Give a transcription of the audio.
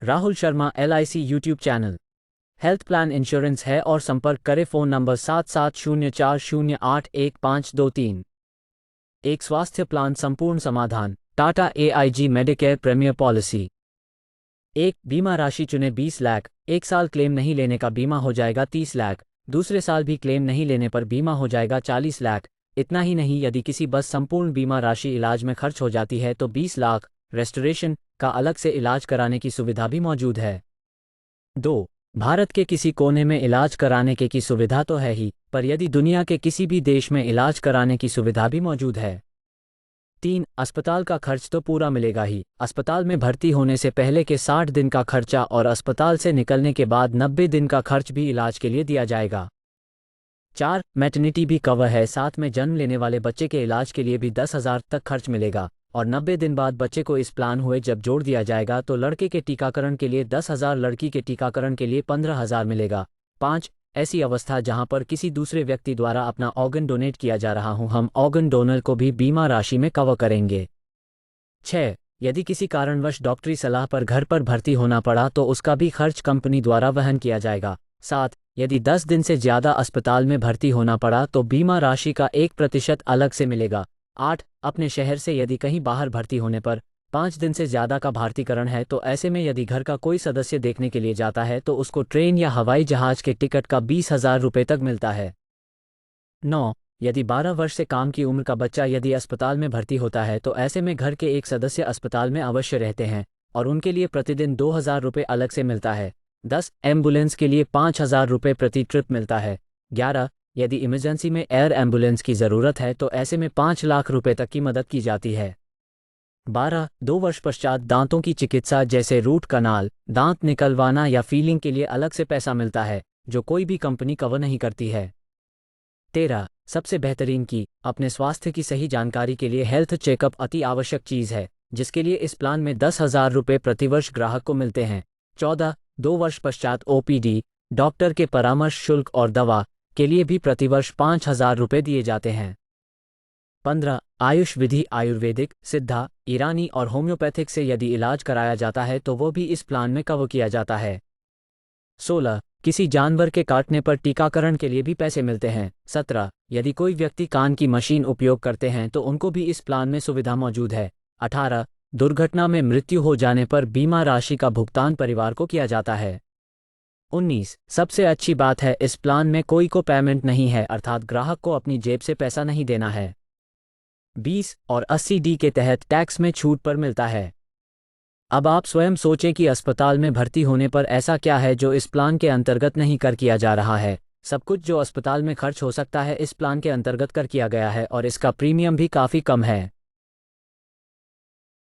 Rahul Sharma LIC YouTube channel. Health plan insurance है और संपर्क करें फ़ोन नंबर 7704081523। एक स्वास्थ्य प्लान संपूर्ण समाधान Tata AIG medicare premier policy. एक बीमा राशि चुने 20 लाख। एक साल क्लेम नहीं लेने का बीमा हो जाएगा 30 लाख। दूसरे साल भी क्लेम नहीं लेने पर बीमा हो जाएगा 40 लाख। इतना ही नहीं, यदि किसी बस संपूर्ण बीमा राशि इलाज में खर्च हो जाती है तो 20 लाख। रेस्टोरेशन का अलग से इलाज कराने की सुविधा भी मौजूद है। 2. भारत के किसी कोने में इलाज कराने की सुविधा तो है ही, पर यदि दुनिया के किसी भी देश में इलाज कराने की सुविधा भी मौजूद है। 3. अस्पताल का खर्च तो पूरा मिलेगा ही। अस्पताल में भर्ती होने से पहले के 60 दिन का खर्चा और अस्पताल से निकलने के बाद 90 दिन का खर्च भी इलाज के लिए दिया जाएगा। 4. मैटरनिटी भी कवर है, साथ में जन्म लेने वाले बच्चे के इलाज के लिए भी 10,000 तक खर्च मिलेगा और 90 दिन बाद बच्चे को इस प्लान हुए जब जोड़ दिया जाएगा तो लड़के के टीकाकरण के लिए 10,000, लड़की के टीकाकरण के लिए 15,000 मिलेगा। 5. ऐसी अवस्था जहां पर किसी दूसरे व्यक्ति द्वारा अपना ऑर्गन डोनेट किया जा रहा हो, हम ऑर्गन डोनर को भी बीमा राशि में कवर करेंगे। 6. यदि किसी कारणवश डॉक्टरी सलाह पर घर पर भर्ती होना पड़ा तो उसका भी खर्च कंपनी द्वारा वहन किया जाएगा। 7. यदि 10 दिन से ज़्यादा अस्पताल में भर्ती होना पड़ा तो बीमा राशि का 1% अलग से मिलेगा। 8. अपने शहर से यदि कहीं बाहर भर्ती होने पर 5 दिन से ज़्यादा का भारतीकरण है तो ऐसे में यदि घर का कोई सदस्य देखने के लिए जाता है तो उसको ट्रेन या हवाई जहाज के टिकट का 20,000 रुपये तक मिलता है। 9. यदि 12 वर्ष से कम की उम्र का बच्चा यदि अस्पताल में भर्ती होता है तो ऐसे में घर के एक सदस्य अस्पताल में अवश्य रहते हैं और उनके लिए प्रतिदिन 2,000 रुपये अलग से मिलता है। 10. एम्बुलेंस के लिए 5,000 रुपये प्रति ट्रिप मिलता है। 11. यदि इमरजेंसी में एयर एम्बुलेंस की ज़रूरत है तो ऐसे में 5 लाख रुपये तक की मदद की जाती है। 12. 2 वर्ष पश्चात दांतों की चिकित्सा जैसे रूट कनाल, दांत निकलवाना या फीलिंग के लिए अलग से पैसा मिलता है जो कोई भी कंपनी कवर नहीं करती है। 13. सबसे बेहतरीन की अपने स्वास्थ्य की सही जानकारी के लिए हेल्थ चेकअप अति आवश्यक चीज़ है, जिसके लिए इस प्लान में 10,000 रुपये प्रतिवर्ष ग्राहक को मिलते हैं। 14. 2 वर्ष पश्चात OPD, डॉक्टर के परामर्श शुल्क और दवा के लिए भी प्रतिवर्ष 5,000 रुपये दिए जाते हैं। 15. आयुष विधि आयुर्वेदिक, सिद्धा, ईरानी और होम्योपैथिक से यदि इलाज कराया जाता है तो वो भी इस प्लान में कवर किया जाता है। 16. किसी जानवर के काटने पर टीकाकरण के लिए भी पैसे मिलते हैं। 17. यदि कोई व्यक्ति कान की मशीन उपयोग करते हैं तो उनको भी इस प्लान में सुविधा मौजूद है। 18. दुर्घटना में मृत्यु हो जाने पर बीमा राशि का भुगतान परिवार को किया जाता है। 19. सबसे अच्छी बात है, इस प्लान में कोई को पेमेंट नहीं है, अर्थात ग्राहक को अपनी जेब से पैसा नहीं देना है। 20 और 80D के तहत टैक्स में छूट पर मिलता है। अब आप स्वयं सोचें कि अस्पताल में भर्ती होने पर ऐसा क्या है जो इस प्लान के अंतर्गत नहीं कर किया जा रहा है। सब कुछ जो अस्पताल में खर्च हो सकता है इस प्लान के अंतर्गत कर किया गया है और इसका प्रीमियम भी काफ़ी कम है।